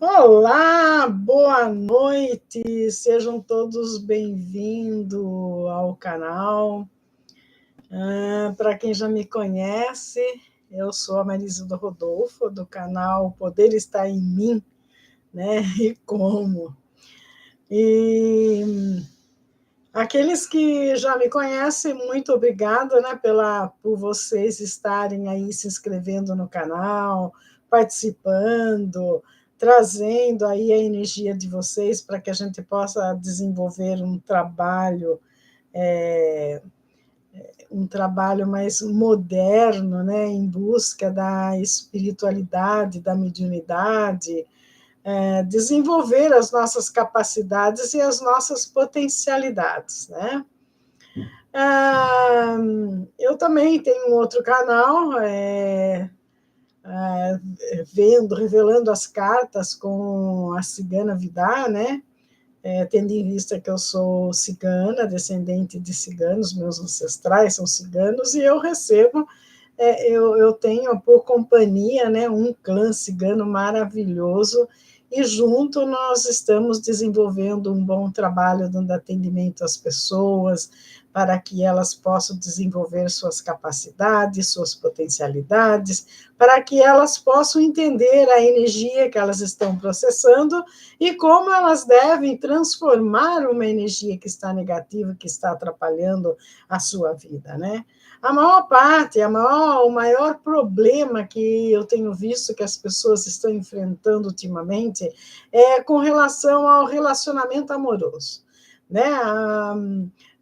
Olá, boa noite, sejam todos bem-vindos ao canal. Para quem já me conhece, eu sou a Marisa do Rodolfo, do canal Poder Está em Mim, né? E como? E aqueles que já me conhecem, muito obrigada, né, por vocês estarem aí se inscrevendo no canal, participando, trazendo aí a energia de vocês para que a gente possa desenvolver um trabalho mais moderno, né, em busca da espiritualidade, da mediunidade, desenvolver as nossas capacidades e as nossas potencialidades, né? Eu também tenho um outro canal, revelando as cartas com a cigana Vidar, né? Tendo em vista que eu sou cigana, descendente de ciganos, meus ancestrais são ciganos, e eu recebo, eu tenho por companhia, né, um clã cigano maravilhoso, e junto nós estamos desenvolvendo um bom trabalho dando atendimento às pessoas, para que elas possam desenvolver suas capacidades, suas potencialidades, para que elas possam entender a energia que elas estão processando e como elas devem transformar uma energia que está negativa, que está atrapalhando a sua vida, né? A maior parte, o maior problema que eu tenho visto que as pessoas estão enfrentando ultimamente é com relação ao relacionamento amoroso, né?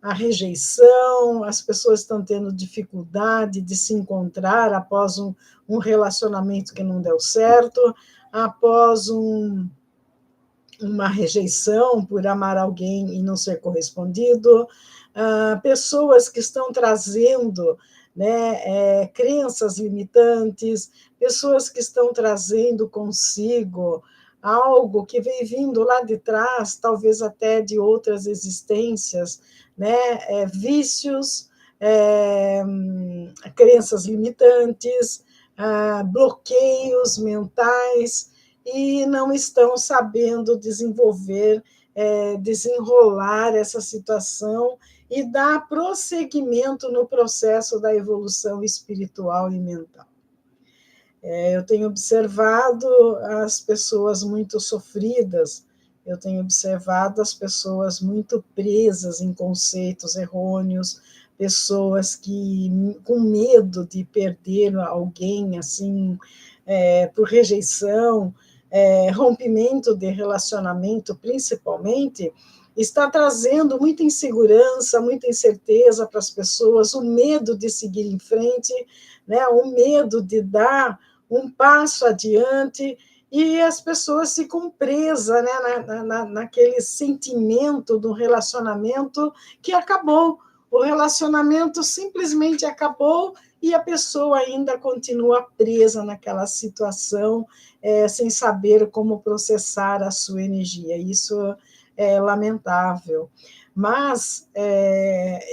A rejeição, as pessoas estão tendo dificuldade de se encontrar após um relacionamento que não deu certo, após uma rejeição por amar alguém e não ser correspondido, pessoas que estão trazendo, né, crenças limitantes, pessoas que estão trazendo consigo algo que vem vindo lá de trás, talvez até de outras existências, né, vícios, crenças limitantes, bloqueios mentais, e não estão sabendo desenrolar essa situação e dar prosseguimento no processo da evolução espiritual e mental. Eu tenho observado as pessoas muito sofridas, eu tenho observado as pessoas muito presas em conceitos errôneos, pessoas que com medo de perder alguém assim, por rejeição, rompimento de relacionamento, principalmente, está trazendo muita insegurança, muita incerteza para as pessoas, o medo de seguir em frente, né, o medo de dar um passo adiante, e as pessoas ficam presas, né, naquele sentimento do relacionamento que acabou. O relacionamento simplesmente acabou e a pessoa ainda continua presa naquela situação, sem saber como processar a sua energia. Isso é lamentável. Mas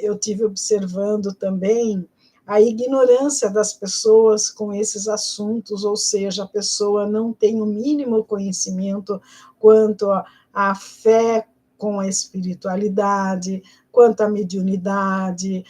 eu tive observando também a ignorância das pessoas com esses assuntos, ou seja, a pessoa não tem o mínimo conhecimento quanto à fé com a espiritualidade, quanto à mediunidade,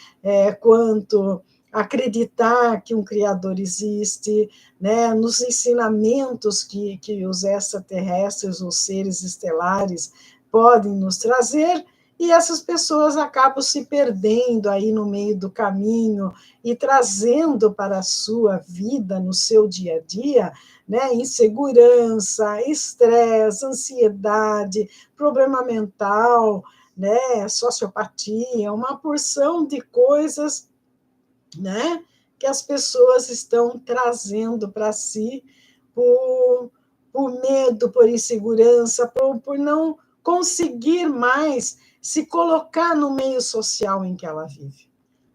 quanto acreditar que um Criador existe, né, nos ensinamentos que os extraterrestres, os seres estelares, podem nos trazer, e essas pessoas acabam se perdendo aí no meio do caminho e trazendo para a sua vida, no seu dia a dia, né, insegurança, estresse, ansiedade, problema mental, né, sociopatia, uma porção de coisas, né, que as pessoas estão trazendo para si por medo, por insegurança, por não conseguir mais se colocar no meio social em que ela vive.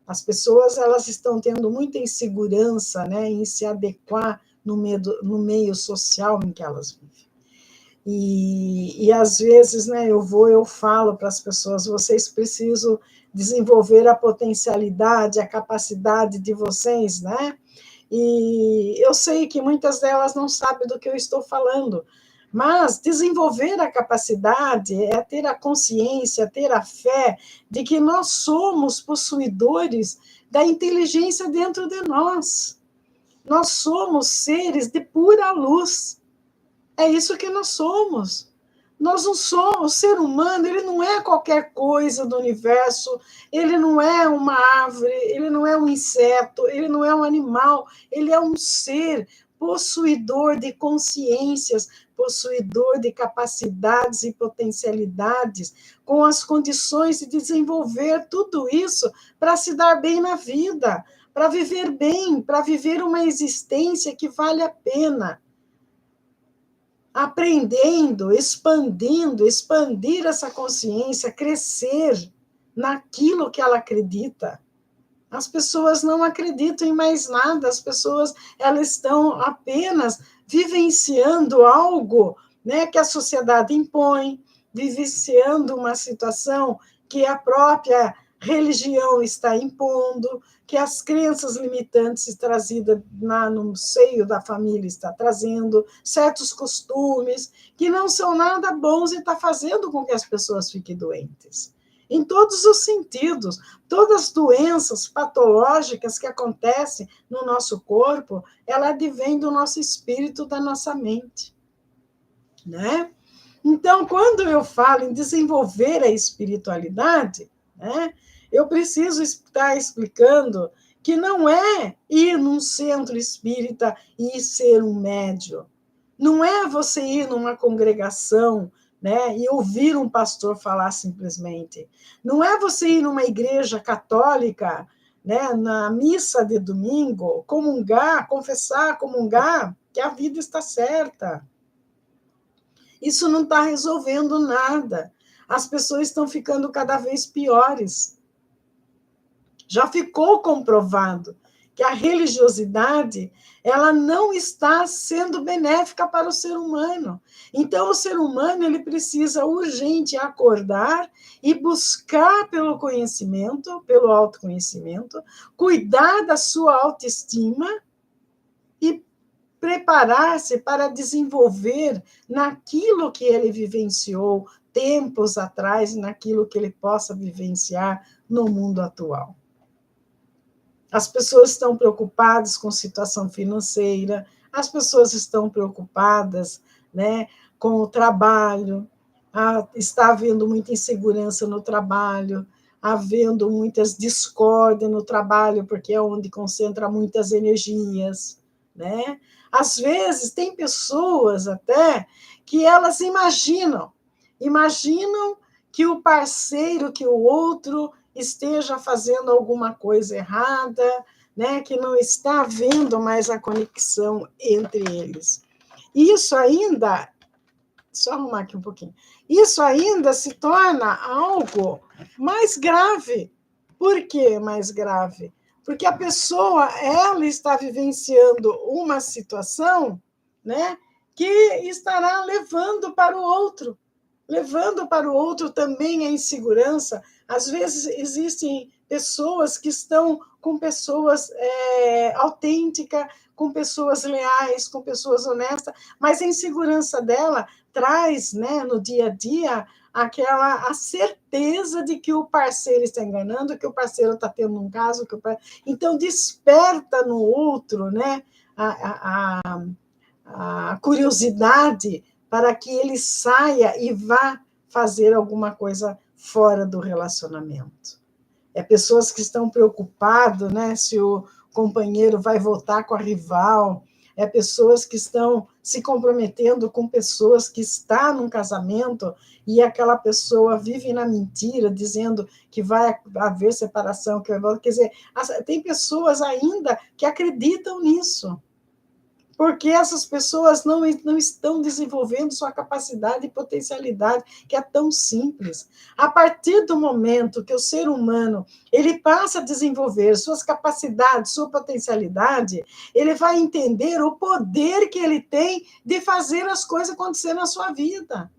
As pessoas elas estão tendo muita insegurança, né, em se adequar no meio social em que elas vivem. E às vezes, né, eu falo para as pessoas, vocês precisam desenvolver a potencialidade, a capacidade de vocês, né? E eu sei que muitas delas não sabem do que eu estou falando, Mas desenvolver a capacidade é ter a consciência, ter a fé de que nós somos possuidores da inteligência dentro de nós. Nós somos seres de pura luz. É isso que nós somos. Nós não somos, o ser humano, ele não é qualquer coisa do universo, ele não é uma árvore, ele não é um inseto, ele não é um animal, ele é um ser possuidor de consciências, possuidor de capacidades e potencialidades, com as condições de desenvolver tudo isso para se dar bem na vida, para viver bem, para viver uma existência que vale a pena. Aprendendo, expandir essa consciência, crescer naquilo que ela acredita. As pessoas não acreditam em mais nada, as pessoas elas estão apenas vivenciando algo, né, que a sociedade impõe, vivenciando uma situação que a própria religião está impondo, que as crenças limitantes trazidas no seio da família está trazendo, certos costumes que não são nada bons e está fazendo com que as pessoas fiquem doentes. Em todos os sentidos, todas as doenças patológicas que acontecem no nosso corpo, ela advém do nosso espírito, da nossa mente, né? Então, quando eu falo em desenvolver a espiritualidade, né, eu preciso estar explicando que não é ir num centro espírita e ser um médium. Não é você ir numa congregação, né, e ouvir um pastor falar simplesmente. Não é você ir numa igreja católica, né, na missa de domingo, comungar, confessar, comungar, que a vida está certa. Isso não está resolvendo nada. As pessoas estão ficando cada vez piores. Já ficou comprovado que a religiosidade ela não está sendo benéfica para o ser humano. Então, o ser humano ele precisa urgente acordar e buscar pelo conhecimento, pelo autoconhecimento, cuidar da sua autoestima e preparar-se para desenvolver naquilo que ele vivenciou tempos atrás, naquilo que ele possa vivenciar no mundo atual. As pessoas estão preocupadas com situação financeira, as pessoas estão preocupadas, né, com o trabalho, está havendo muita insegurança no trabalho, havendo muitas discórdias no trabalho, porque é onde concentra muitas energias, né? Às vezes, tem pessoas até que elas imaginam que o parceiro, que o outro esteja fazendo alguma coisa errada, né? Que não está havendo mais a conexão entre eles. Isso ainda, só arrumar aqui um pouquinho, isso ainda se torna algo mais grave. Por que mais grave? Porque a pessoa, ela está vivenciando uma situação, né, que estará levando para o outro também a insegurança. Às vezes existem pessoas que estão com pessoas autênticas, com pessoas leais, com pessoas honestas, mas a insegurança dela traz, né, no dia a dia, a certeza de que o parceiro está enganando, que o parceiro está tendo um caso, então desperta no outro, né, a curiosidade para que ele saia e vá fazer alguma coisa fora do relacionamento. É pessoas que estão preocupadas, né, se o companheiro vai voltar com a rival, é pessoas que estão se comprometendo com pessoas que estão num casamento e aquela pessoa vive na mentira, dizendo que vai haver separação, que vai... Quer dizer, tem pessoas ainda que acreditam nisso, porque essas pessoas não estão desenvolvendo sua capacidade e potencialidade, que é tão simples. A partir do momento que o ser humano ele passa a desenvolver suas capacidades, sua potencialidade, ele vai entender o poder que ele tem de fazer as coisas acontecer na sua vida.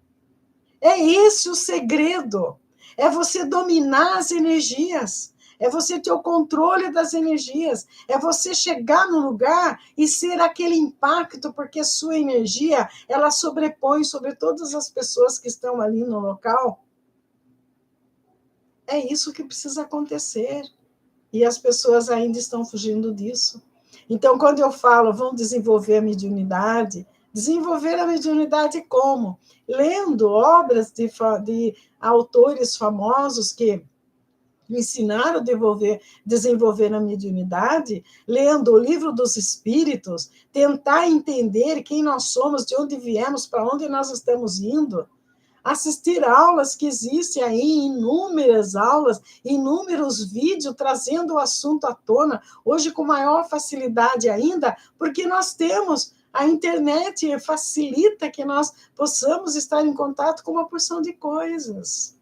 É esse o segredo. É você dominar as energias. é você ter o controle das energias, é você chegar no lugar e ser aquele impacto, porque a sua energia, ela sobrepõe sobre todas as pessoas que estão ali no local. É isso que precisa acontecer. E as pessoas ainda estão fugindo disso. Então, quando eu falo, vão desenvolver a mediunidade como? Lendo obras de autores famosos que ensinaram a desenvolver a mediunidade, lendo o livro dos espíritos, tentar entender quem nós somos, de onde viemos, para onde nós estamos indo, assistir aulas que existem aí, inúmeras aulas, inúmeros vídeos trazendo o assunto à tona, hoje com maior facilidade ainda, porque nós temos a internet, facilita que nós possamos estar em contato com uma porção de coisas.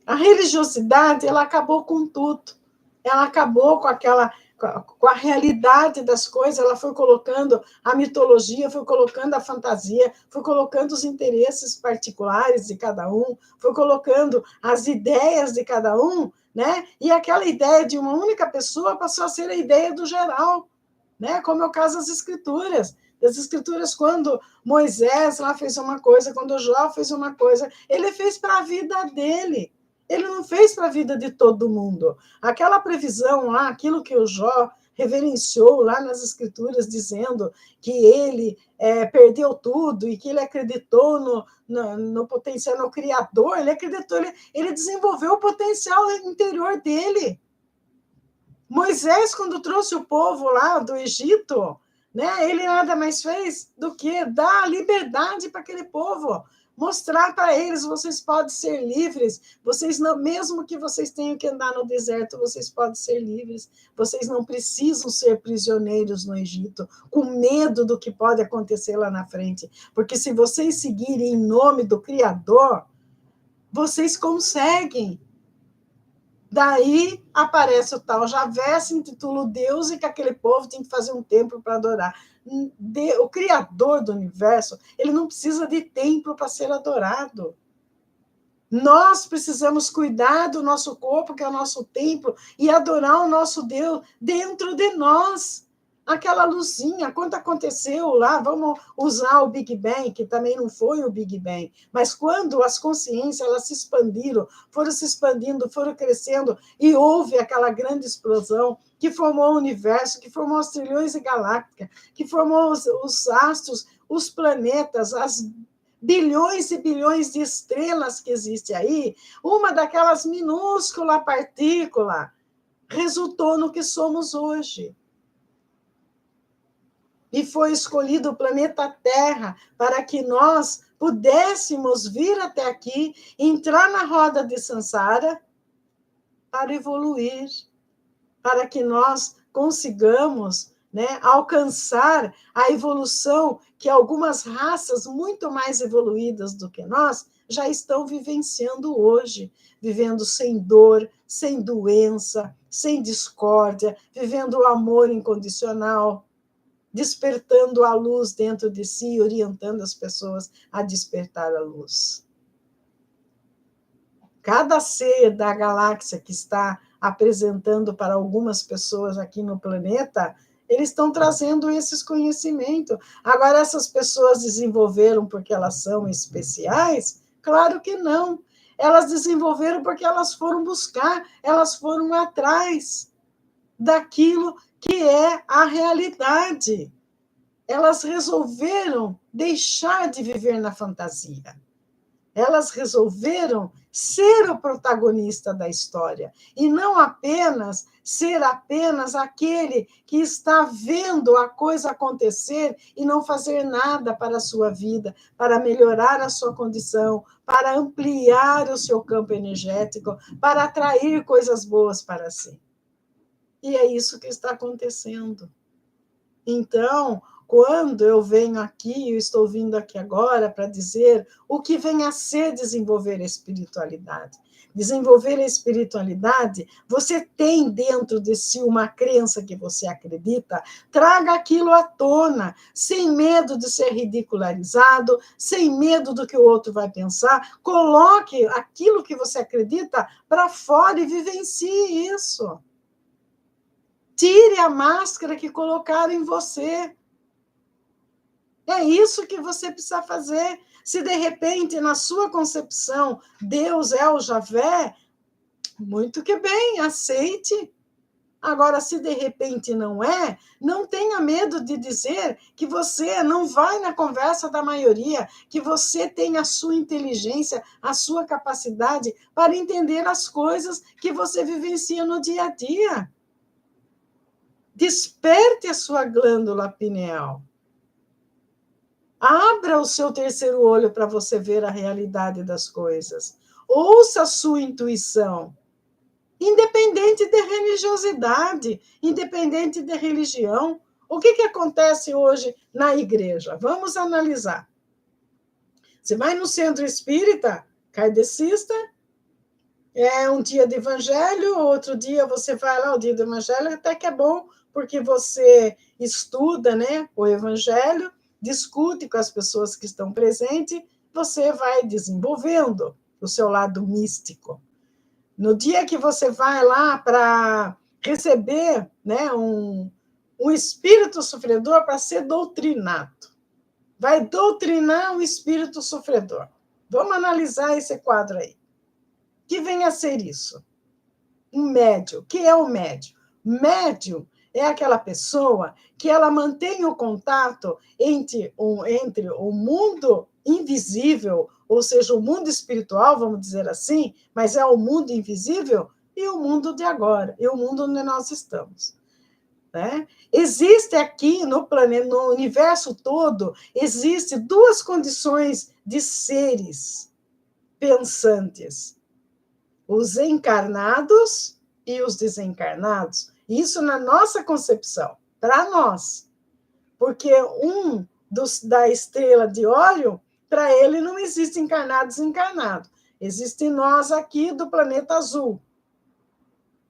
A religiosidade, ela acabou com tudo. Ela acabou com a realidade das coisas, ela foi colocando a mitologia, foi colocando a fantasia, foi colocando os interesses particulares de cada um, foi colocando as ideias de cada um, né? E aquela ideia de uma única pessoa passou a ser a ideia do geral, né? Como é o caso das escrituras. Das escrituras, quando Moisés lá fez uma coisa, quando Jó fez uma coisa, ele fez para a vida dele. Ele não fez para a vida de todo mundo. Aquela previsão lá, aquilo que o Jó reverenciou lá nas Escrituras, dizendo que ele perdeu tudo e que ele acreditou no potencial, no Criador, ele acreditou, ele desenvolveu o potencial interior dele. Moisés, quando trouxe o povo lá do Egito, né, ele nada mais fez do que dar liberdade para aquele povo, mostrar para eles, vocês podem ser livres, vocês não, mesmo que vocês tenham que andar no deserto, vocês podem ser livres, vocês não precisam ser prisioneiros no Egito, com medo do que pode acontecer lá na frente, porque se vocês seguirem em nome do Criador, vocês conseguem. Daí aparece o tal Javé, se intitula Deus, e que aquele povo tem que fazer um templo para adorar. O Criador do universo, ele não precisa de templo para ser adorado. Nós precisamos cuidar do nosso corpo, que é o nosso templo, e adorar o nosso Deus dentro de nós. Aquela luzinha, quando aconteceu lá, vamos usar o Big Bang, que também não foi o Big Bang, mas quando as consciências elas se expandiram, foram se expandindo, foram crescendo, e houve aquela grande explosão que formou o universo, que formou as trilhões de galácticas, que formou os astros, os planetas, as bilhões e bilhões de estrelas que existem aí, uma daquelas minúscula partícula resultou no que somos hoje. E foi escolhido o planeta Terra para que nós pudéssemos vir até aqui, entrar na roda de Sansara para evoluir, para que nós consigamos, né, alcançar a evolução que algumas raças muito mais evoluídas do que nós já estão vivenciando hoje, vivendo sem dor, sem doença, sem discórdia, vivendo o amor incondicional, despertando a luz dentro de si, orientando as pessoas a despertar a luz. Cada ser da galáxia que está apresentando para algumas pessoas aqui no planeta, eles estão trazendo esses conhecimentos. Agora, essas pessoas desenvolveram porque elas são especiais? Claro que não. Elas desenvolveram porque elas foram buscar, elas foram atrás daquilo que é a realidade. Elas resolveram deixar de viver na fantasia. Elas resolveram ser o protagonista da história e não apenas ser apenas aquele que está vendo a coisa acontecer e não fazer nada para a sua vida, para melhorar a sua condição, para ampliar o seu campo energético, para atrair coisas boas para si. E é isso que está acontecendo. Então, quando eu venho aqui, eu estou vindo aqui agora para dizer o que vem a ser desenvolver a espiritualidade. desenvolver a espiritualidade, você tem dentro de si uma crença que você acredita, traga aquilo à tona, sem medo de ser ridicularizado, sem medo do que o outro vai pensar, coloque aquilo que você acredita para fora e vivencie isso. Tire a máscara que colocaram em você. É isso que você precisa fazer. Se de repente, na sua concepção, Deus é o Javé, muito que bem, aceite. Agora, se de repente não é, não tenha medo de dizer que você não vai na conversa da maioria, que você tem a sua inteligência, a sua capacidade para entender as coisas que você vivencia no dia a dia. Desperte a sua glândula pineal. Abra o seu terceiro olho para você ver a realidade das coisas. Ouça a sua intuição. Independente de religiosidade, independente de religião. O que acontece hoje na igreja? Vamos analisar. Você vai no centro espírita, kardecista, é um dia de evangelho, outro dia você vai lá, o dia do evangelho, até que é bom, porque você estuda, né, o evangelho, discute com as pessoas que estão presentes, você vai desenvolvendo o seu lado místico. No dia que você vai lá para receber, né, um espírito sofredor para ser doutrinado, vai doutrinar um espírito sofredor. Vamos analisar esse quadro aí. Que vem a ser isso? Um médium. O que é o médium? Médium é aquela pessoa que ela mantém o contato entre o mundo invisível, ou seja, o mundo espiritual, vamos dizer assim, mas é o mundo invisível, e o mundo de agora, e o mundo onde nós estamos. Né? Existe aqui no planeta, no universo todo, existe duas condições de seres pensantes: os encarnados e os desencarnados. Isso na nossa concepção, para nós. Porque da estrela de Órion, para ele não existe encarnado e desencarnado. Existe nós aqui do planeta azul.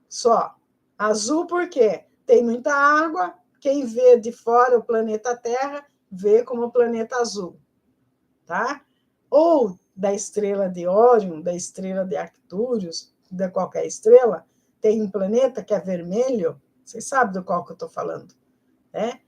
Só. Azul por quê? Tem muita água, quem vê de fora o planeta Terra, vê como o planeta azul. Tá? Ou da estrela de Órion, da estrela de Arcturius, de qualquer estrela, tem um planeta que é vermelho, vocês sabem do qual que eu estou falando, né?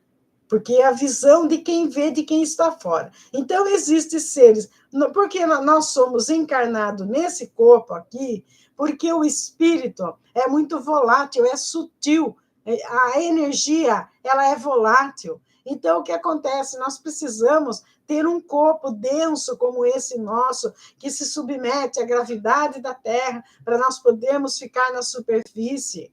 Porque é a visão de quem vê, de quem está fora. Então, existem seres, porque nós somos encarnados nesse corpo aqui, porque o espírito é muito volátil, é sutil, a energia ela é volátil. Então, o que acontece? Nós precisamos ter um corpo denso como esse nosso, que se submete à gravidade da Terra, para nós podermos ficar na superfície.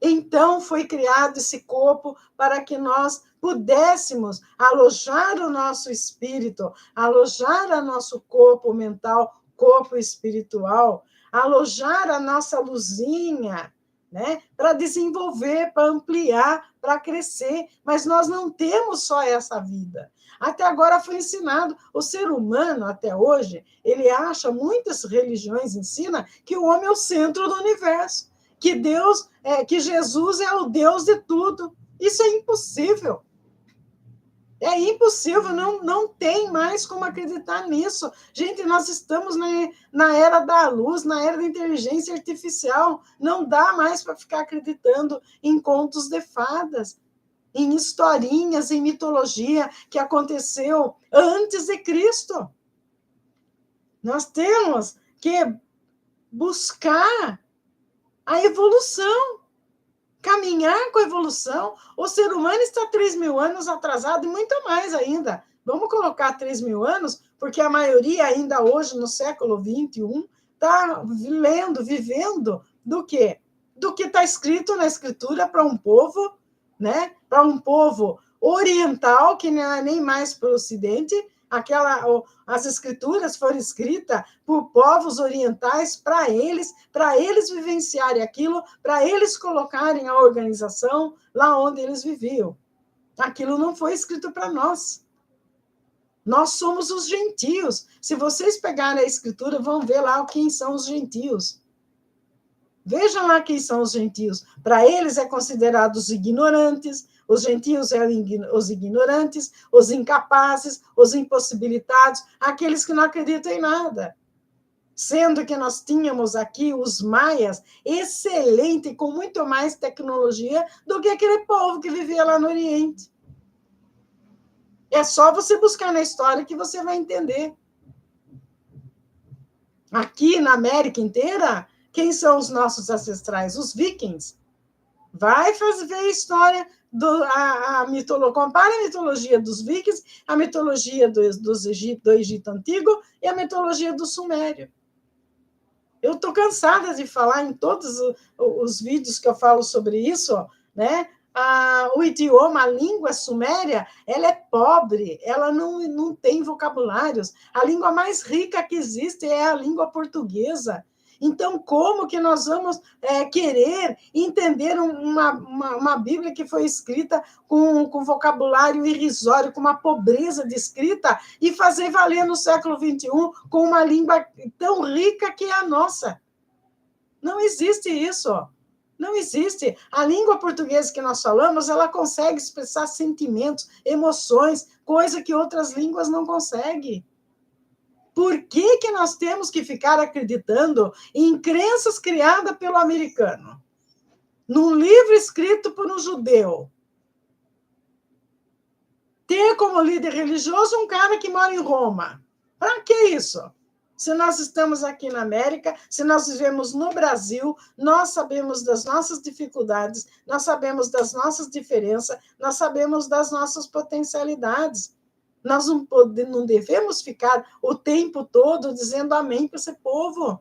Então, foi criado esse corpo para que nós pudéssemos alojar o nosso espírito, alojar o nosso corpo mental, corpo espiritual, alojar a nossa luzinha, né? Para desenvolver, para ampliar, para crescer. Mas nós não temos só essa vida. Até agora foi ensinado. O ser humano, até hoje, ele acha, muitas religiões ensinam, que o homem é o centro do universo, que Deus, que Jesus é o Deus de tudo. Isso é impossível. É impossível, não tem mais como acreditar nisso. Gente, nós estamos na era da luz, na era da inteligência artificial. Não dá mais para ficar acreditando em contos de fadas, em historinhas, em mitologia que aconteceu antes de Cristo. Nós temos que buscar a evolução, caminhar com a evolução. O ser humano está 3.000 anos atrasado e muito mais ainda. Vamos colocar 3.000 anos, porque a maioria ainda hoje, no século XXI, está vivendo do quê? Do que está escrito na Escritura para um povo, né? Para um povo oriental, que não é nem mais para o Ocidente. As escrituras foram escritas por povos orientais para eles vivenciarem aquilo, para eles colocarem a organização lá onde eles viviam. Aquilo não foi escrito para nós. Nós somos os gentios. Se vocês pegarem a escritura, vão ver lá quem são os gentios. Vejam lá quem são os gentios. Para eles é considerados ignorantes, os gentios são os ignorantes, os incapazes, os impossibilitados, aqueles que não acreditam em nada. Sendo que nós tínhamos aqui os maias, excelente, com muito mais tecnologia do que aquele povo que vivia lá no Oriente. É só você buscar na história que você vai entender. Aqui na América inteira, quem são os nossos ancestrais? Os vikings. Vai ver a história, a mitologia, compara a mitologia dos vikings, a mitologia do Egito Antigo e a mitologia do Sumério. Eu estou cansada de falar em todos os vídeos que eu falo sobre isso, né? O idioma, a língua suméria, ela é pobre, ela não tem vocabulários. A língua mais rica que existe é a língua portuguesa. Então, como que nós vamos querer entender uma Bíblia que foi escrita com vocabulário irrisório, com uma pobreza de escrita, e fazer valer no século XXI com uma língua tão rica que é a nossa? Não existe isso. Não existe. A língua portuguesa que nós falamos, ela consegue expressar sentimentos, emoções, coisa que outras línguas não conseguem. Por que nós temos que ficar acreditando em crenças criadas pelo americano? Num livro escrito por um judeu. Ter como líder religioso um cara que mora em Roma. Para que isso? Se nós estamos aqui na América, se nós vivemos no Brasil, nós sabemos das nossas dificuldades, nós sabemos das nossas diferenças, nós sabemos das nossas potencialidades. Nós não devemos ficar o tempo todo dizendo amém para esse povo,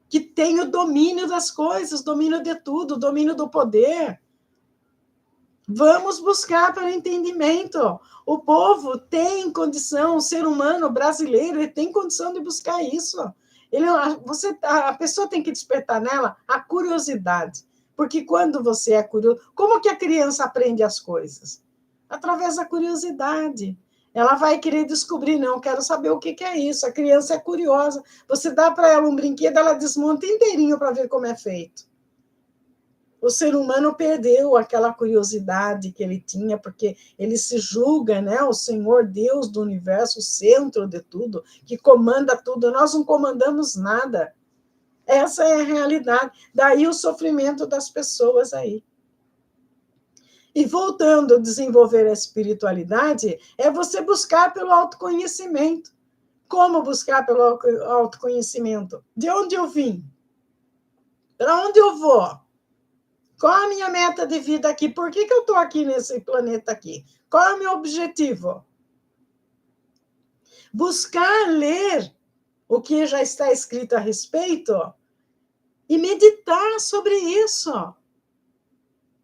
que tem o domínio das coisas, domínio de tudo, domínio do poder. Vamos buscar pelo entendimento. O povo tem condição, o ser humano brasileiro, ele tem condição de buscar isso. A pessoa tem que despertar nela a curiosidade. Porque quando você é curioso, como que a criança aprende as coisas? Através da curiosidade. Ela vai querer descobrir, não, quero saber o que é isso. A criança é curiosa. Você dá para ela um brinquedo, ela desmonta inteirinho para ver como é feito. O ser humano perdeu aquela curiosidade que ele tinha, porque ele se julga, né, o Senhor Deus do universo, o centro de tudo, que comanda tudo. Nós não comandamos nada. Essa é a realidade. Daí o sofrimento das pessoas aí. E voltando a desenvolver a espiritualidade, é você buscar pelo autoconhecimento. Como buscar pelo autoconhecimento? De onde eu vim? Para onde eu vou? Qual a minha meta de vida aqui? Por que eu estou aqui nesse planeta aqui? Qual é o meu objetivo? Buscar ler o que já está escrito a respeito e meditar sobre isso.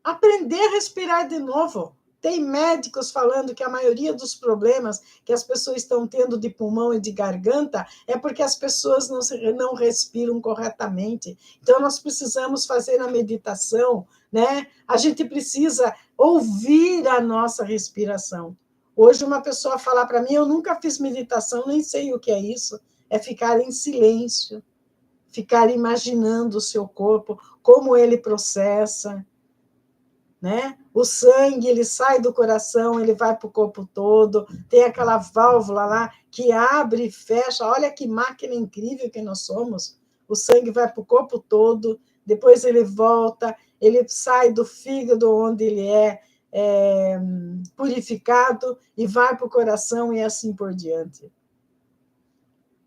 Aprender a respirar de novo. Tem médicos falando que a maioria dos problemas que as pessoas estão tendo de pulmão e de garganta é porque as pessoas não respiram corretamente. Então, nós precisamos fazer a meditação, né? A gente precisa ouvir a nossa respiração. Hoje, uma pessoa falar para mim, eu nunca fiz meditação, nem sei o que é isso. É ficar em silêncio, ficar imaginando o seu corpo, como ele processa, né? O sangue, ele sai do coração, ele vai para o corpo todo, tem aquela válvula lá que abre e fecha. Olha que máquina incrível que nós somos. O sangue vai para o corpo todo, depois ele volta, ele sai do fígado, onde ele é purificado, e vai para o coração e assim por diante.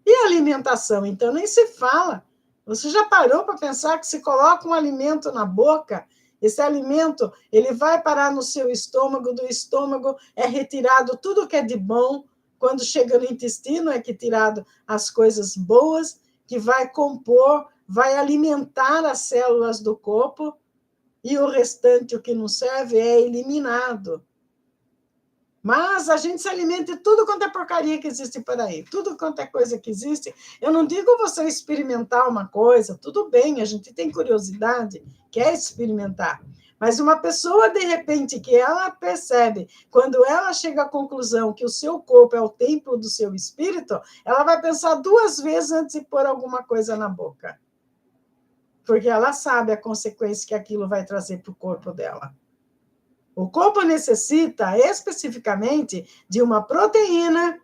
E a alimentação, então, nem se fala. Você já parou para pensar que se coloca um alimento na boca, esse alimento ele vai parar no seu estômago, do estômago é retirado tudo que é de bom, quando chega no intestino é que tirado as coisas boas, que vai compor, vai alimentar as células do corpo, e o restante, o que não serve, é eliminado. Mas a gente se alimenta de tudo quanto é porcaria que existe por aí, tudo quanto é coisa que existe. Eu não digo você experimentar uma coisa, tudo bem, a gente tem curiosidade, quer experimentar, Mas uma pessoa, de repente, que ela percebe, quando ela chega à conclusão que o seu corpo é o templo do seu espírito, ela vai pensar 2 vezes antes de pôr alguma coisa na boca. Porque ela sabe a consequência que aquilo vai trazer para o corpo dela. O corpo necessita especificamente de uma proteína,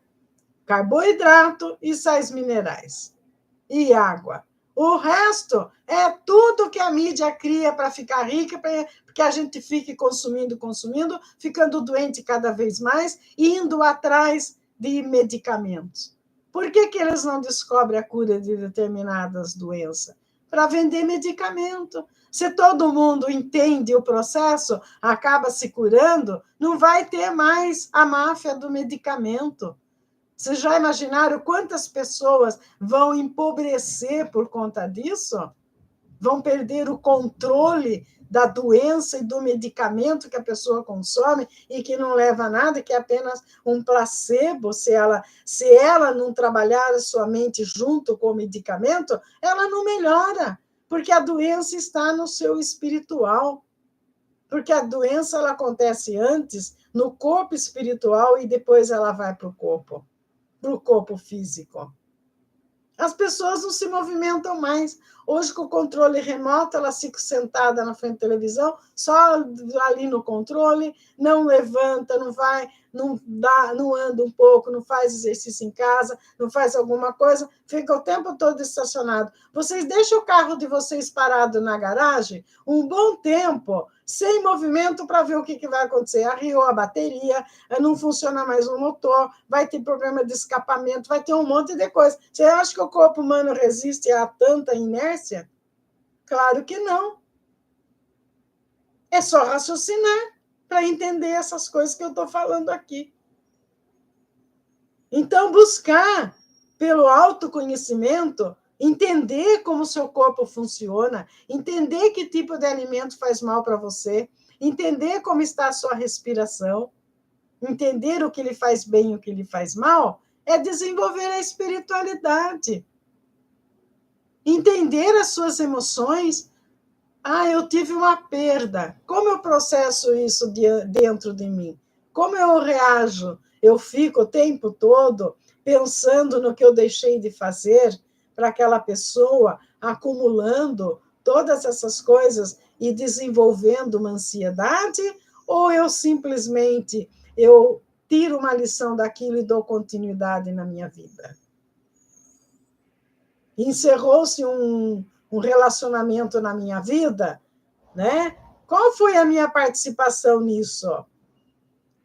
carboidrato e sais minerais. E água. O resto é tudo que a mídia cria para ficar rica, para que a gente fique consumindo, ficando doente cada vez mais e indo atrás de medicamentos. Por que eles não descobrem a cura de determinadas doenças? Para vender medicamento. Se todo mundo entende o processo, acaba se curando, não vai ter mais a máfia do medicamento. Vocês já imaginaram quantas pessoas vão empobrecer por conta disso? Vão perder o controle da doença e do medicamento que a pessoa consome e que não leva a nada, que é apenas um placebo. Se ela não trabalhar a sua mente junto com o medicamento, ela não melhora, porque a doença está no seu espiritual. Porque a doença ela acontece antes no corpo espiritual e depois ela vai para o corpo físico. As pessoas não se movimentam mais. Hoje, com o controle remoto, elas ficam sentadas na frente da televisão, só ali no controle, não levanta, não vai, não anda um pouco, não faz exercício em casa, não faz alguma coisa, fica o tempo todo estacionado. Vocês deixam o carro de vocês parado na garagem um bom tempo, sem movimento, para ver o que vai acontecer. Arriou a bateria, não funciona mais o motor, vai ter problema de escapamento, vai ter um monte de coisa. Você acha que o corpo humano resiste a tanta inércia? Claro que não. É só raciocinar para entender essas coisas que eu estou falando aqui. Então, buscar pelo autoconhecimento, entender como o seu corpo funciona, entender que tipo de alimento faz mal para você, entender como está a sua respiração, entender o que lhe faz bem e o que lhe faz mal, é desenvolver a espiritualidade. Entender as suas emoções. Eu tive uma perda. Como eu processo isso dentro de mim? Como eu reajo? Eu fico o tempo todo pensando no que eu deixei de fazer para aquela pessoa, acumulando todas essas coisas e desenvolvendo uma ansiedade? Ou eu simplesmente tiro uma lição daquilo e dou continuidade na minha vida? Encerrou-se um relacionamento na minha vida, né? Qual foi a minha participação nisso?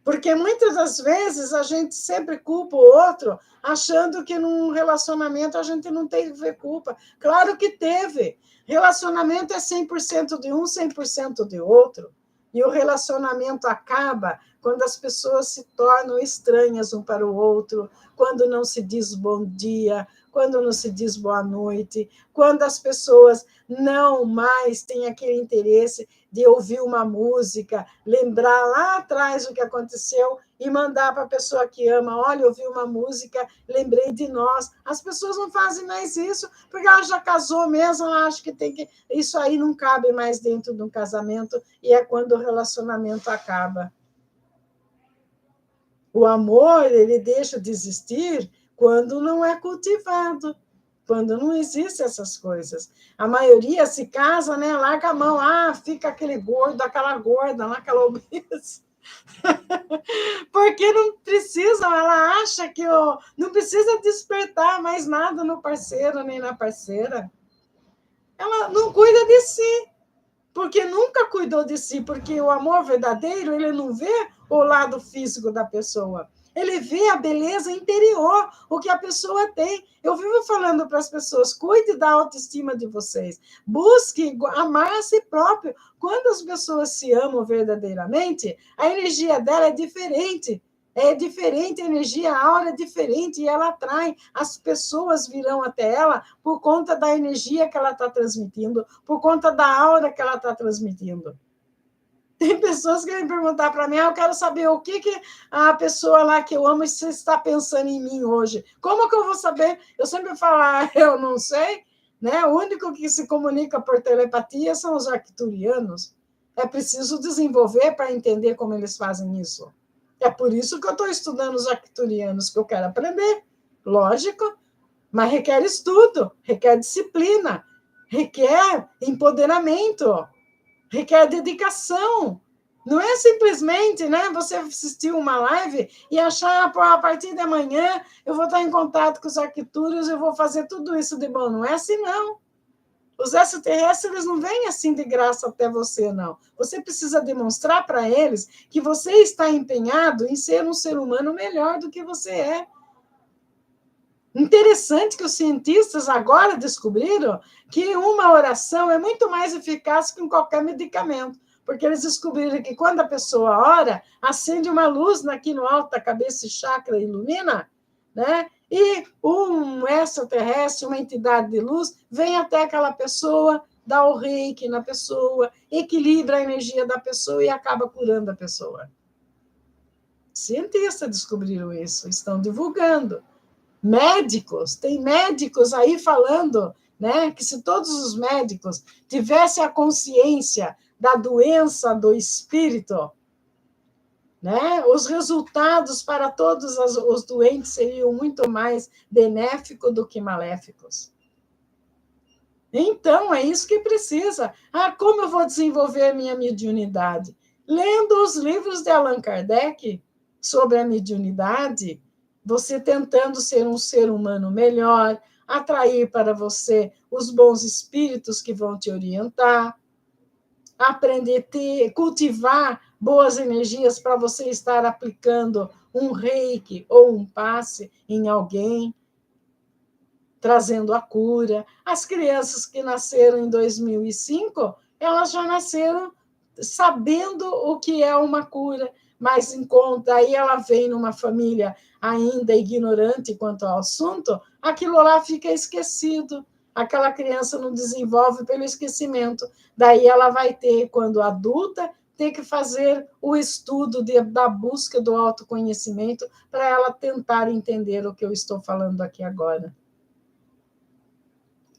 Porque muitas das vezes a gente sempre culpa o outro, achando que num relacionamento a gente não teve culpa. Claro que teve. Relacionamento é 100% de um, 100% de outro. E o relacionamento acaba quando as pessoas se tornam estranhas um para o outro, quando não se diz bom dia, quando não se diz boa noite, quando as pessoas não mais têm aquele interesse de ouvir uma música, lembrar lá atrás o que aconteceu e mandar para a pessoa que ama, olha, ouvi uma música, lembrei de nós. As pessoas não fazem mais isso, porque ela já casou mesmo, ela acha que tem que... Isso aí não cabe mais dentro de um casamento, e é quando o relacionamento acaba. O amor, ele deixa de existir quando não é cultivado, quando não existem essas coisas. A maioria se casa, né? Larga a mão, fica aquele gordo, aquela gorda, aquela obesa. Porque não precisa, ela acha que não precisa despertar mais nada no parceiro nem na parceira. Ela não cuida de si, porque nunca cuidou de si, porque o amor verdadeiro, ele não vê o lado físico da pessoa. Ele vê a beleza interior, o que a pessoa tem. Eu vivo falando para as pessoas, cuide da autoestima de vocês. Busque amar a si próprio. Quando as pessoas se amam verdadeiramente, a energia dela é diferente. É diferente a energia, a aura é diferente, e ela atrai. As pessoas virão até ela por conta da energia que ela está transmitindo, por conta da aura que ela está transmitindo. Tem pessoas que vêm perguntar para mim, eu quero saber o que a pessoa lá que eu amo está pensando em mim hoje. Como que eu vou saber? Eu sempre falo, eu não sei, né? O único que se comunica por telepatia são os arcturianos. É preciso desenvolver para entender como eles fazem isso. É por isso que eu estou estudando os arcturianos, que eu quero aprender, lógico, mas requer estudo, requer disciplina, requer empoderamento, requer dedicação. Não é simplesmente, né, você assistir uma live e achar, pô, a partir de amanhã eu vou estar em contato com os arquituros, eu vou fazer tudo isso de bom. Não é assim, não. Os extraterrestres, eles não vêm assim de graça até você, não. Você precisa demonstrar para eles que você está empenhado em ser um ser humano melhor do que você é. Interessante que os cientistas agora descobriram que uma oração é muito mais eficaz que qualquer medicamento, porque eles descobriram que quando a pessoa ora, acende uma luz aqui no alto da cabeça e chakra ilumina, né? E um extraterrestre, uma entidade de luz, vem até aquela pessoa, dá o reiki na pessoa, equilibra a energia da pessoa e acaba curando a pessoa. Cientistas descobriram isso, estão divulgando. Médicos, tem médicos aí falando, né, que se todos os médicos tivessem a consciência da doença do espírito, né, os resultados para todos os doentes seriam muito mais benéficos do que maléficos. Então, é isso que precisa. Como eu vou desenvolver minha mediunidade? Lendo os livros de Allan Kardec sobre a mediunidade, você tentando ser um ser humano melhor, atrair para você os bons espíritos que vão te orientar, aprender a cultivar boas energias para você estar aplicando um reiki ou um passe em alguém, trazendo a cura. As crianças que nasceram em 2005, elas já nasceram sabendo o que é uma cura, mas em conta, aí ela vem numa família ainda ignorante quanto ao assunto, aquilo lá fica esquecido. Aquela criança não desenvolve pelo esquecimento. Daí ela vai ter, quando adulta, ter que fazer o estudo da busca do autoconhecimento para ela tentar entender o que eu estou falando aqui agora.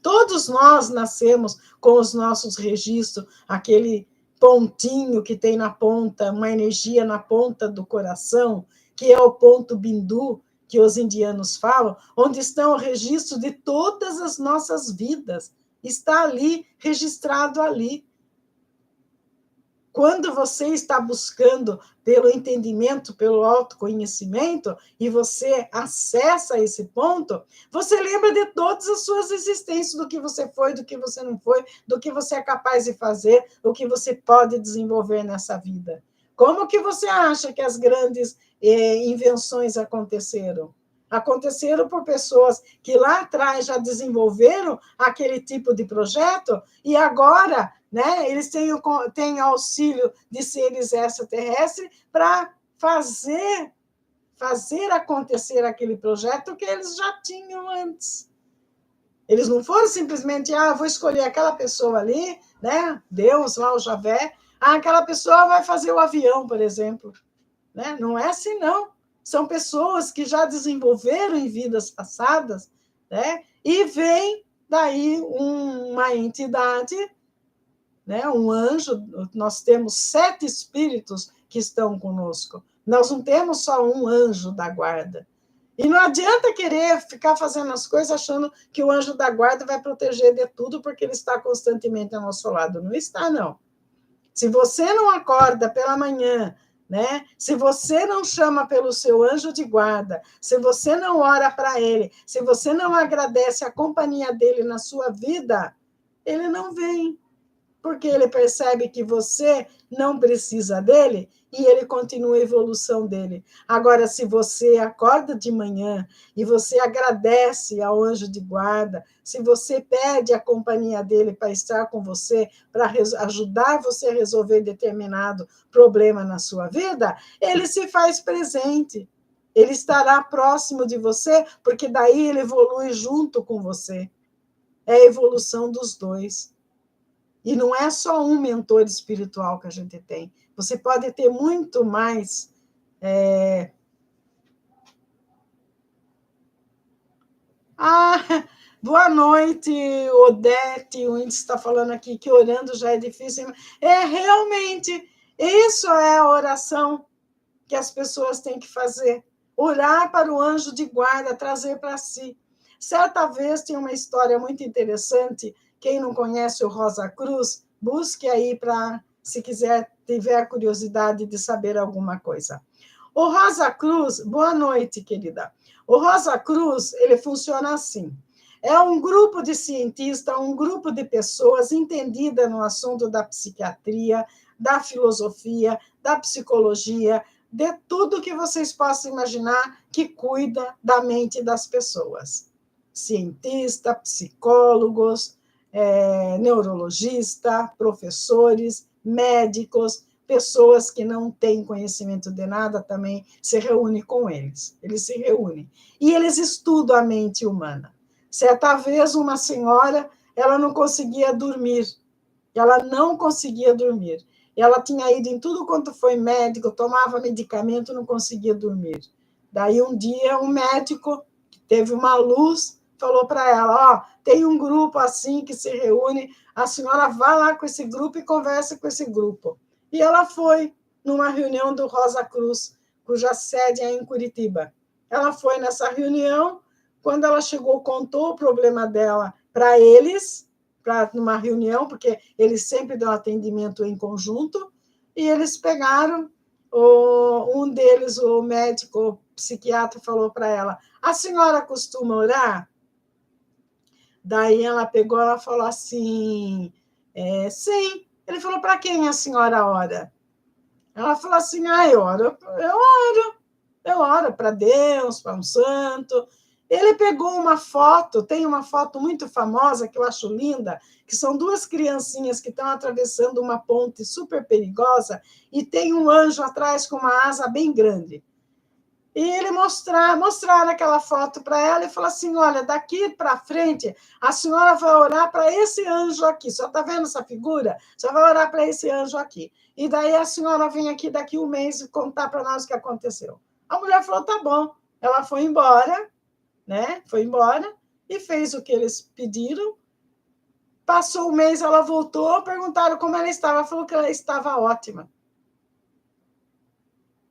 Todos nós nascemos com os nossos registros, aquele pontinho que tem na ponta, uma energia na ponta do coração, que é o ponto bindu, que os indianos falam, onde estão o registro de todas as nossas vidas. Está ali, registrado ali. Quando você está buscando pelo entendimento, pelo autoconhecimento, e você acessa esse ponto, você lembra de todas as suas existências, do que você foi, do que você não foi, do que você é capaz de fazer, o que você pode desenvolver nessa vida. Como que você acha que as grandes invenções aconteceram? Aconteceram por pessoas que lá atrás já desenvolveram aquele tipo de projeto e agora, né, eles têm auxílio de seres extraterrestres para fazer acontecer aquele projeto que eles já tinham antes. Eles não foram simplesmente, vou escolher aquela pessoa ali, né, Deus, lá o Javé, aquela pessoa vai fazer o avião, por exemplo. Né? Não é assim, não. São pessoas que já desenvolveram em vidas passadas, né? E vem daí uma entidade, né? Um anjo. Nós temos 7 espíritos que estão conosco. Nós não temos só um anjo da guarda. E não adianta querer ficar fazendo as coisas achando que o anjo da guarda vai proteger de tudo porque ele está constantemente ao nosso lado. Não está, não. Se você não acorda pela manhã, né? Se você não chama pelo seu anjo de guarda, se você não ora para ele, se você não agradece a companhia dele na sua vida, ele não vem, porque ele percebe que você não precisa dele e ele continua a evolução dele. Agora, se você acorda de manhã e você agradece ao anjo de guarda, se você pede a companhia dele para estar com você, para ajudar você a resolver determinado problema na sua vida, ele se faz presente. Ele estará próximo de você, porque daí ele evolui junto com você. É a evolução dos dois. E não é só um mentor espiritual que a gente tem. Você pode ter muito mais. Boa noite, Odete. O índice está falando aqui que orando já é difícil. Realmente, isso é a oração que as pessoas têm que fazer. Orar para o anjo de guarda, trazer para si. Certa vez tem uma história muito interessante. Quem não conhece o Rosa Cruz, busque aí para, se quiser, tiver curiosidade de saber alguma coisa. O Rosa Cruz, boa noite, querida. O Rosa Cruz, ele funciona assim. É um grupo de cientistas, um grupo de pessoas entendidas no assunto da psiquiatria, da filosofia, da psicologia, de tudo que vocês possam imaginar que cuida da mente das pessoas. Cientistas, psicólogos, neurologistas, professores, médicos, pessoas que não têm conhecimento de nada também se reúnem com eles. Eles se reúnem. E eles estudam a mente humana. Certa vez, uma senhora, ela não conseguia dormir. Ela não conseguia dormir. Ela tinha ido em tudo quanto foi médico, tomava medicamento, não conseguia dormir. Daí, um dia, um médico que teve uma luz falou para ela, tem um grupo assim que se reúne, a senhora vá lá com esse grupo e conversa com esse grupo. E ela foi numa reunião do Rosa Cruz, cuja sede é em Curitiba. Ela foi nessa reunião, quando ela chegou, contou o problema dela para eles, numa reunião, porque eles sempre dão atendimento em conjunto, e eles pegaram, um deles, o médico, o psiquiatra, falou para ela, a senhora costuma orar? Daí ela pegou, ela falou assim, sim. Ele falou, para quem a senhora ora? Ela falou assim, eu oro para Deus, para um santo. Ele pegou uma foto, tem uma foto muito famosa, que eu acho linda, que são duas criancinhas que estão atravessando uma ponte super perigosa e tem um anjo atrás com uma asa bem grande. E ele mostrar aquela foto para ela e falar assim, olha, daqui para frente, a senhora vai orar para esse anjo aqui. Só está vendo essa figura? Só vai orar para esse anjo aqui. E daí a senhora vem aqui daqui um mês e contar para nós o que aconteceu. A mulher falou, tá bom. Ela foi embora, né? Foi embora e fez o que eles pediram. Passou um mês, ela voltou, perguntaram como ela estava. Ela falou que ela estava ótima.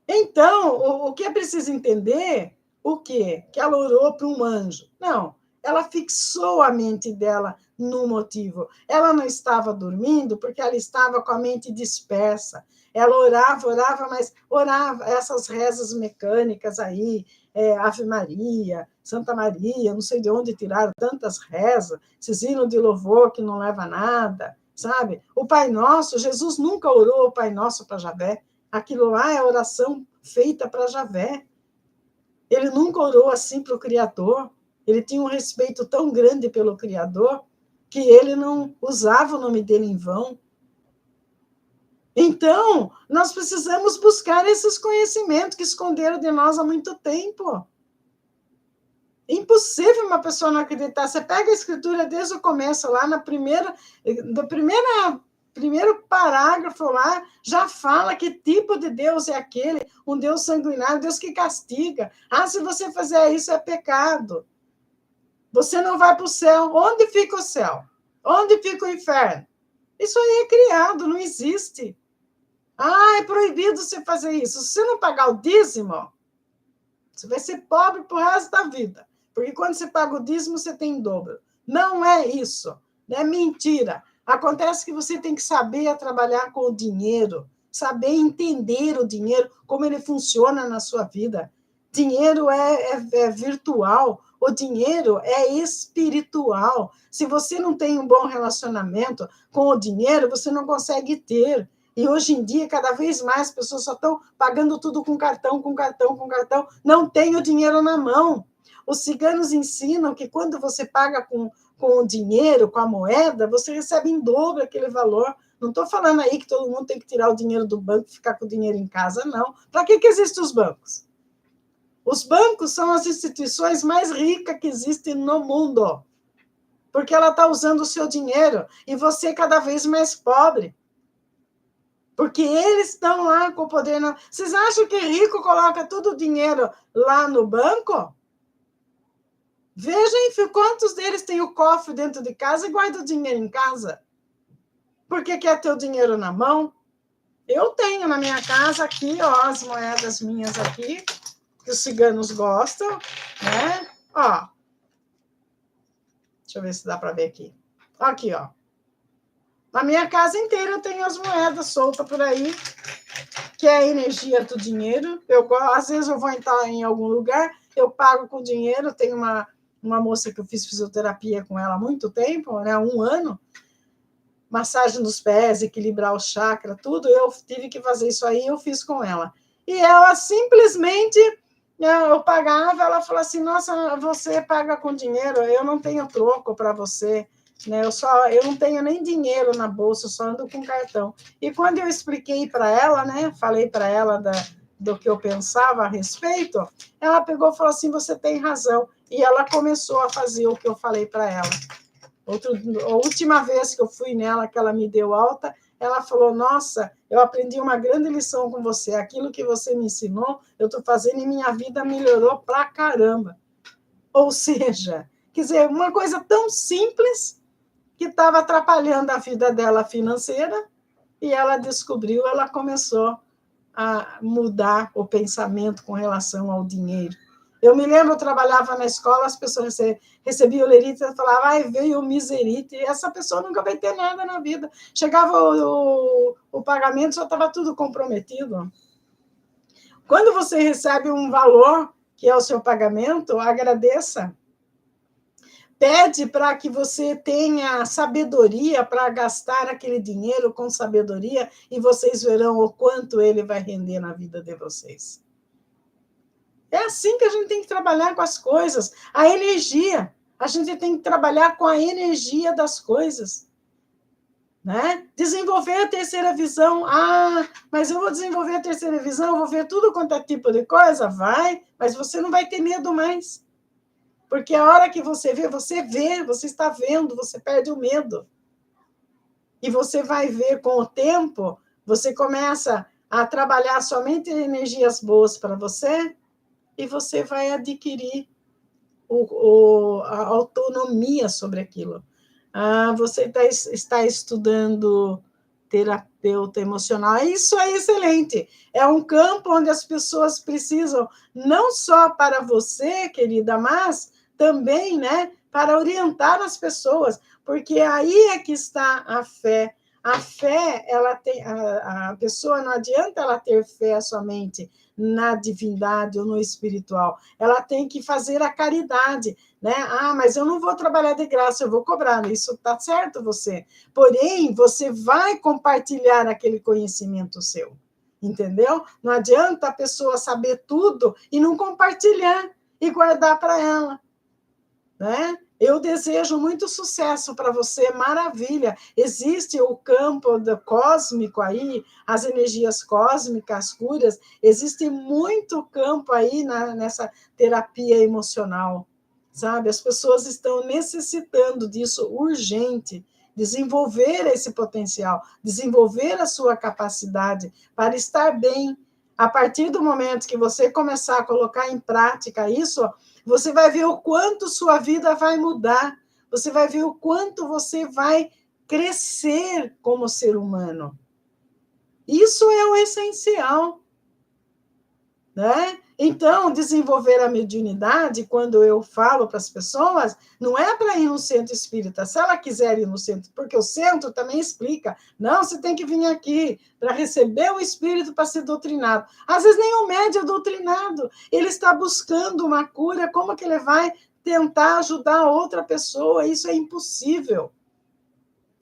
Então, o que é preciso entender, o quê? Que ela orou para um anjo. Não, ela fixou a mente dela no motivo. Ela não estava dormindo porque ela estava com a mente dispersa. Ela orava, mas orava essas rezas mecânicas aí, Ave Maria, Santa Maria, não sei de onde tiraram tantas rezas, esses hinos de louvor que não leva a nada, sabe? O Pai Nosso, Jesus nunca orou o Pai Nosso para Javé. Aquilo lá é oração feita para Javé. Ele nunca orou assim para o Criador. Ele tinha um respeito tão grande pelo Criador que ele não usava o nome dele em vão. Então, nós precisamos buscar esses conhecimentos que esconderam de nós há muito tempo. É impossível uma pessoa não acreditar. Você pega a escritura desde o começo, lá na primeiro parágrafo lá, já fala que tipo de Deus é aquele, um Deus sanguinário, Deus que castiga. Se você fizer isso é pecado. Você não vai para o céu. Onde fica o céu? Onde fica o inferno? Isso aí é criado, não existe. É proibido você fazer isso. Se você não pagar o dízimo, você vai ser pobre pro resto da vida. Porque quando você paga o dízimo, você tem em dobro. Não é isso. É mentira. Acontece que você tem que saber trabalhar com o dinheiro, saber entender o dinheiro, como ele funciona na sua vida. Dinheiro é virtual, o dinheiro é espiritual. Se você não tem um bom relacionamento com o dinheiro, você não consegue ter. E hoje em dia, cada vez mais, as pessoas só estão pagando tudo com cartão, não tem o dinheiro na mão. Os ciganos ensinam que quando você paga com o dinheiro, com a moeda, você recebe em dobro aquele valor. Não estou falando aí que todo mundo tem que tirar o dinheiro do banco e ficar com o dinheiro em casa, não. Para que existem os bancos? Os bancos são as instituições mais ricas que existem no mundo, porque ela está usando o seu dinheiro e você é cada vez mais pobre. Porque eles estão lá com o poder. Vocês acham que rico coloca todo o dinheiro lá no banco? Vejam quantos deles têm o cofre dentro de casa e guardam o dinheiro em casa. Porque quer ter o dinheiro na mão. Eu tenho na minha casa aqui, ó, as moedas minhas aqui, que os ciganos gostam, né? Ó, deixa eu ver se dá para ver aqui. Aqui, ó. Na minha casa inteira eu tenho as moedas soltas por aí, que é a energia do dinheiro. Às vezes eu vou entrar em algum lugar, eu pago com dinheiro. Tem uma moça que eu fiz fisioterapia com ela há muito tempo, né, 1 ano, massagem nos pés, equilibrar o chakra, tudo. Eu tive que fazer isso aí, eu fiz com ela. E ela simplesmente, eu pagava, ela falou assim, nossa, você paga com dinheiro, eu não tenho troco para você. Né? Eu não tenho nem dinheiro na bolsa, eu só ando com cartão. E quando eu expliquei para ela, né, falei para ela do que eu pensava a respeito, ela pegou e falou assim, você tem razão. E ela começou a fazer o que eu falei para ela. A última vez que eu fui nela, que ela me deu alta, ela falou, nossa, eu aprendi uma grande lição com você, aquilo que você me ensinou, eu estou fazendo e minha vida melhorou pra caramba. Ou seja, quer dizer, uma coisa tão simples que estava atrapalhando a vida dela financeira, e ela descobriu, ela começou a mudar o pensamento com relação ao dinheiro. Eu me lembro, eu trabalhava na escola, as pessoas recebiam o lerite e falavam, ai, veio o miserite, e essa pessoa nunca vai ter nada na vida. Chegava o pagamento, já estava tudo comprometido. Quando você recebe um valor, que é o seu pagamento, agradeça. Pede para que você tenha sabedoria para gastar aquele dinheiro com sabedoria e vocês verão o quanto ele vai render na vida de vocês. É assim que a gente tem que trabalhar com as coisas. A energia. A gente tem que trabalhar com a energia das coisas. Né? Desenvolver a terceira visão. Ah, mas eu vou desenvolver a terceira visão, eu vou ver tudo quanto é tipo de coisa? Vai, mas você não vai ter medo mais. Porque a hora que você vê, você está vendo, você perde o medo. E você vai ver com o tempo, você começa a trabalhar somente energias boas para você e você vai adquirir a autonomia sobre aquilo. Você está estudando terapeuta emocional, isso é excelente. É um campo onde as pessoas precisam, não só para você, querida, mas também, né, para orientar as pessoas, porque aí é que está a fé. A fé, ela tem, a pessoa, não adianta ela ter fé somente na divindade ou no espiritual, ela tem que fazer a caridade, né? Ah, mas eu não vou trabalhar de graça, eu vou cobrar, isso está certo você. Porém, você vai compartilhar aquele conhecimento seu, entendeu? Não adianta a pessoa saber tudo e não compartilhar e guardar para ela, né? Eu desejo muito sucesso para você, maravilha. Existe o campo do cósmico aí, as energias cósmicas, as curas, existe muito campo aí nessa terapia emocional, sabe? As pessoas estão necessitando disso urgente, desenvolver esse potencial, desenvolver a sua capacidade para estar bem. A partir do momento que você começar a colocar em prática isso, você vai ver o quanto sua vida vai mudar, você vai ver o quanto você vai crescer como ser humano. Isso é o essencial, né? Então, desenvolver a mediunidade, quando eu falo para as pessoas, não é para ir no centro espírita. Se ela quiser ir no centro, porque o centro também explica, não, você tem que vir aqui para receber o espírito para ser doutrinado. Às vezes nem o médium é doutrinado, ele está buscando uma cura, como que ele vai tentar ajudar outra pessoa? Isso é impossível.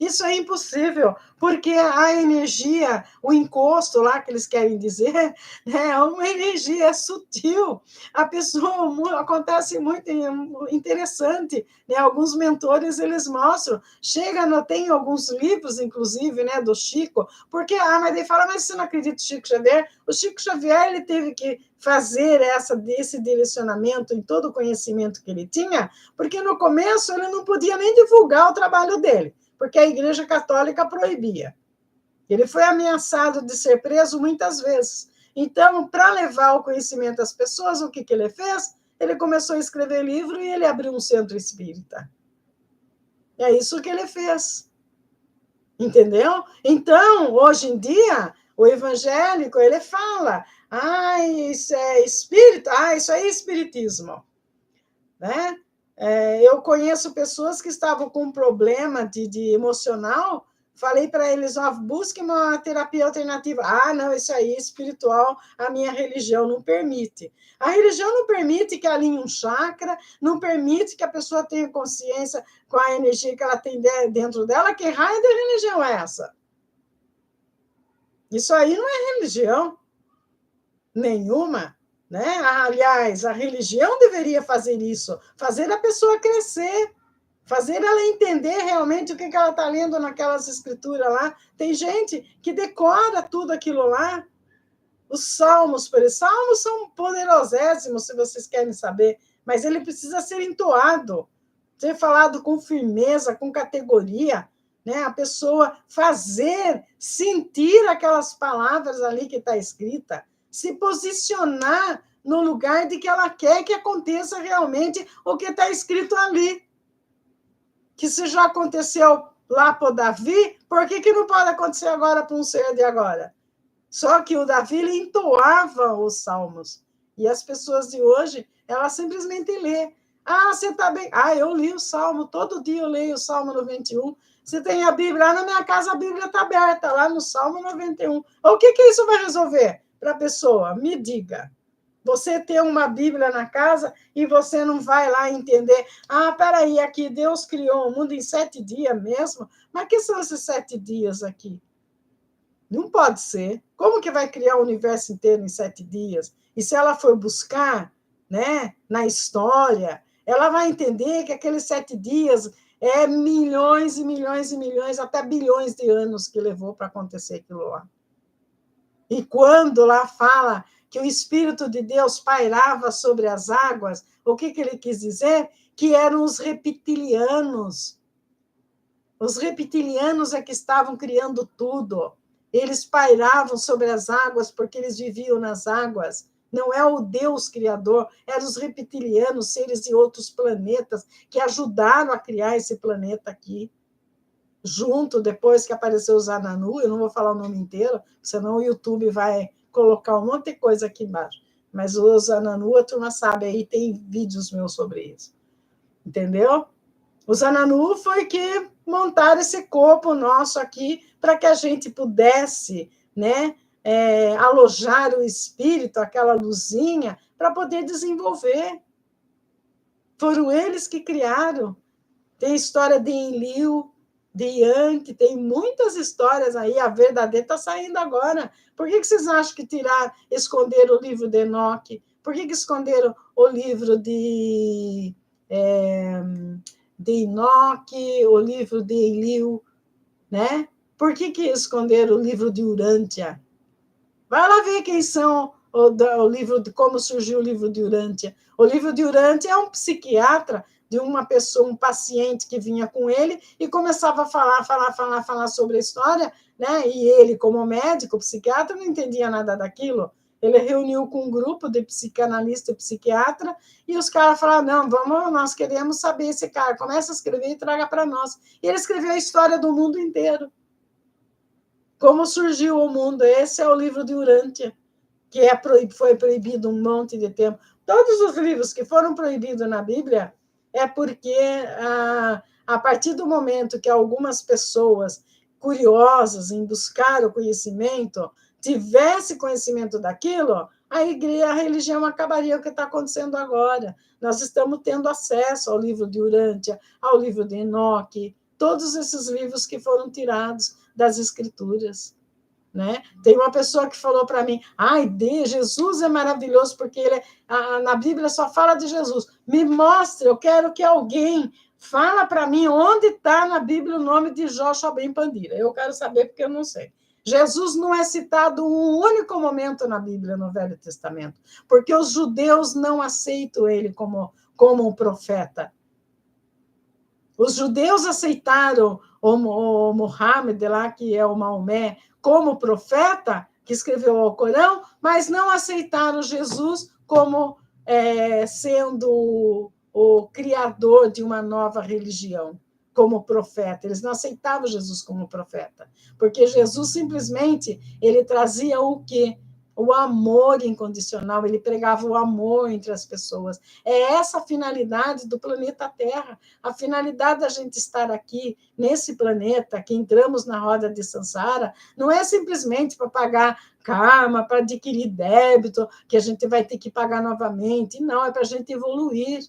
Isso é impossível, porque a energia, o encosto lá que eles querem dizer, né, é uma energia sutil. A pessoa, acontece muito interessante, né? Alguns mentores, eles mostram, tem alguns livros, inclusive, né, do Chico, porque, mas ele fala, mas você não acredita no Chico Xavier? O Chico Xavier, ele teve que fazer esse direcionamento em todo o conhecimento que ele tinha, porque no começo ele não podia nem divulgar o trabalho dele, porque a Igreja Católica proibia. Ele foi ameaçado de ser preso muitas vezes. Então, para levar o conhecimento às pessoas, o que ele fez? ele começou a escrever livro e ele abriu um centro espírita. É isso que ele fez. Entendeu? Então, hoje em dia, o evangélico, ele fala, isso é espírito, isso aí é espiritismo. Né? Eu conheço pessoas que estavam com um problema de emocional, falei para eles, busquem uma terapia alternativa. Não, isso aí é espiritual, a minha religião não permite. A religião não permite que alinhe um chakra, não permite que a pessoa tenha consciência com a energia que ela tem dentro dela. Que raio de religião é essa? Isso aí não é religião nenhuma. Né? Aliás, a religião deveria fazer isso, fazer a pessoa crescer, fazer ela entender realmente o que ela está lendo naquelas escrituras lá. Tem gente que decora tudo aquilo lá. Os salmos, por exemplo, salmos são poderosíssimos, se vocês querem saber, mas ele precisa ser entoado, ser falado com firmeza, com categoria, né? A pessoa fazer, sentir aquelas palavras ali que está escrita, se posicionar no lugar de que ela quer que aconteça realmente o que está escrito ali. Que se já aconteceu lá para o Davi, por que não pode acontecer agora para um ser de agora? Só que o Davi ele entoava os salmos. E as pessoas de hoje, elas simplesmente lê. Você está bem? Eu li o salmo, todo dia eu leio o Salmo 91. Você tem a Bíblia, lá na minha casa a Bíblia está aberta, lá no Salmo 91. O que isso vai resolver para a pessoa? Me diga. Você ter uma Bíblia na casa e você não vai lá entender. Peraí, aqui Deus criou o mundo em 7 dias mesmo? Mas que são esses 7 dias aqui? Não pode ser. Como que vai criar o universo inteiro em 7 dias? E se ela for buscar, né, na história, ela vai entender que aqueles 7 dias é milhões e milhões e milhões, até bilhões de anos que levou para acontecer aquilo lá. E quando lá fala que o Espírito de Deus pairava sobre as águas, o que ele quis dizer? Que eram os reptilianos. Os reptilianos é que estavam criando tudo. Eles pairavam sobre as águas porque eles viviam nas águas. Não é o Deus criador, eram os reptilianos, seres de outros planetas, que ajudaram a criar esse planeta aqui. Junto, depois que apareceu os Ananu, eu não vou falar o nome inteiro, senão o YouTube vai colocar um monte de coisa aqui embaixo. Mas os Ananu, a turma sabe, aí tem vídeos meus sobre isso. Entendeu? Os Ananu foi que montaram esse corpo nosso aqui para que a gente pudesse, né, alojar o espírito, aquela luzinha, para poder desenvolver. Foram eles que criaram. Tem história de Enlil, de Yankee, tem muitas histórias aí, a verdadeira está saindo agora. Por que vocês acham que esconderam o livro de Enoque? Por que esconderam o livro de Enoque, o livro de Enlil, né? Por que esconderam o livro de Urântia? Vai lá ver quem são o livro de como surgiu o livro de Urântia. O livro de Urântia é um psiquiatra de uma pessoa, um paciente que vinha com ele e começava a falar sobre a história, né? E ele, como médico, psiquiatra, não entendia nada daquilo. Ele reuniu com um grupo de psicanalista e psiquiatra e os caras falaram, não, nós queremos saber esse cara, começa a escrever e traga para nós. E ele escreveu a história do mundo inteiro. Como surgiu o mundo, esse é o livro de Urântia, que foi proibido um monte de tempo. Todos os livros que foram proibidos na Bíblia é porque, a partir do momento que algumas pessoas curiosas em buscar o conhecimento, tivesse conhecimento daquilo, a igreja, a religião acabaria o que está acontecendo agora. Nós estamos tendo acesso ao livro de Urântia, ao livro de Enoque, todos esses livros que foram tirados das escrituras. Né? Tem uma pessoa que falou para mim, Jesus é maravilhoso, porque na Bíblia só fala de Jesus. Me mostre, eu quero que alguém fala para mim onde está na Bíblia o nome de Joshua Ben Pandira. Eu quero saber porque eu não sei. Jesus não é citado um único momento na Bíblia, no Velho Testamento, porque os judeus não aceitam ele como um profeta. Os judeus aceitaram o Muhammad, lá, que é o Maomé, como profeta, que escreveu o Alcorão, mas não aceitaram Jesus como sendo o criador de uma nova religião, como profeta. Eles não aceitavam Jesus como profeta, porque Jesus simplesmente ele trazia o quê? O amor incondicional, ele pregava o amor entre as pessoas. É essa a finalidade do planeta Terra, a finalidade da gente estar aqui, nesse planeta, que entramos na roda de Sansara, não é simplesmente para pagar karma, para adquirir débito, que a gente vai ter que pagar novamente. Não, é para a gente evoluir.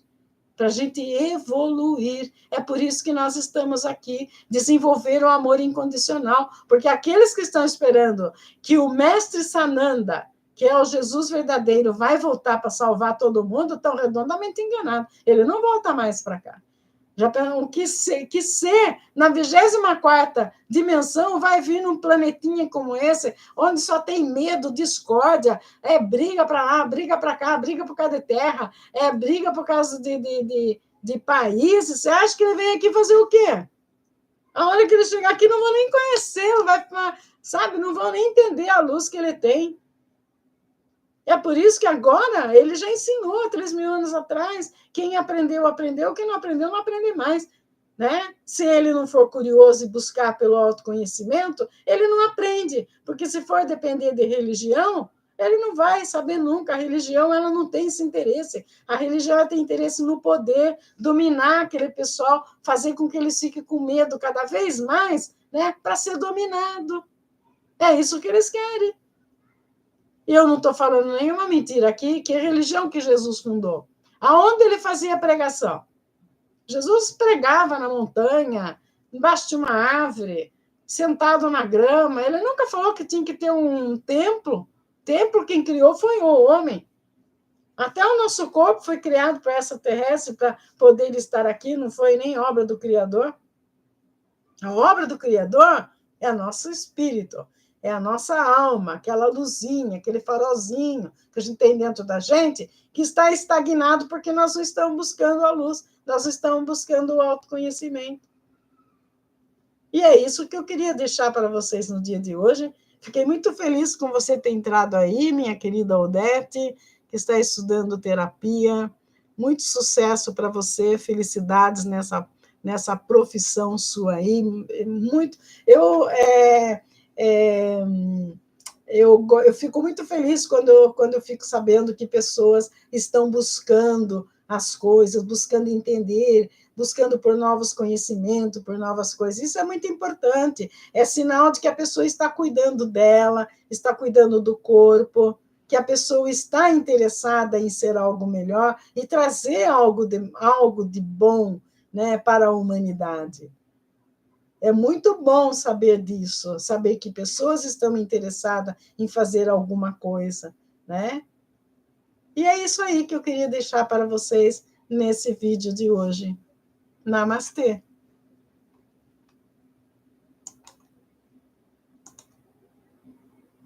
Para a gente evoluir. É por isso que nós estamos aqui, desenvolver o amor incondicional, porque aqueles que estão esperando que o mestre Sananda, que é o Jesus verdadeiro, vai voltar para salvar todo mundo, estão redondamente enganados. Ele não volta mais para cá. Já que ser na 24ª dimensão vai vir num planetinha como esse, onde só tem medo, discórdia, briga para lá, briga para cá, briga por causa de terra, briga por causa de países. Você acha que ele vem aqui fazer o quê? A hora que ele chegar aqui, não vão nem conhecê-lo, sabe? Não vão nem entender a luz que ele tem. É por isso que agora ele já ensinou 3.000 anos atrás. Quem aprendeu, aprendeu. Quem não aprendeu, não aprende mais. Né? Se ele não for curioso e buscar pelo autoconhecimento, ele não aprende. Porque se for depender de religião, ele não vai saber nunca. A religião ela não tem esse interesse. A religião ela tem interesse no poder, dominar aquele pessoal, fazer com que eles fiquem com medo cada vez mais, né? Para ser dominado. É isso que eles querem. E eu não estou falando nenhuma mentira aqui, que religião que Jesus fundou? Aonde ele fazia pregação? Jesus pregava na montanha, embaixo de uma árvore, sentado na grama. Ele nunca falou que tinha que ter um templo. Templo quem criou foi o homem. Até o nosso corpo foi criado para essa terrestre, para poder estar aqui, não foi nem obra do Criador. A obra do Criador é nosso espírito, é a nossa alma, aquela luzinha, aquele farolzinho que a gente tem dentro da gente, que está estagnado porque nós não estamos buscando a luz, nós estamos buscando o autoconhecimento. E é isso que eu queria deixar para vocês no dia de hoje. Fiquei muito feliz com você ter entrado aí, minha querida Odete, que está estudando terapia. Muito sucesso para você, felicidades nessa profissão sua aí. Muito, eu fico muito feliz quando eu fico sabendo que pessoas estão buscando as coisas, buscando entender, buscando por novos conhecimentos, por novas coisas. Isso é muito importante. É sinal de que a pessoa está cuidando dela, está cuidando do corpo, que a pessoa está interessada em ser algo melhor e trazer algo de bom, né, para a humanidade. É muito bom saber disso, saber que pessoas estão interessadas em fazer alguma coisa, né? E é isso aí que eu queria deixar para vocês nesse vídeo de hoje. Namastê!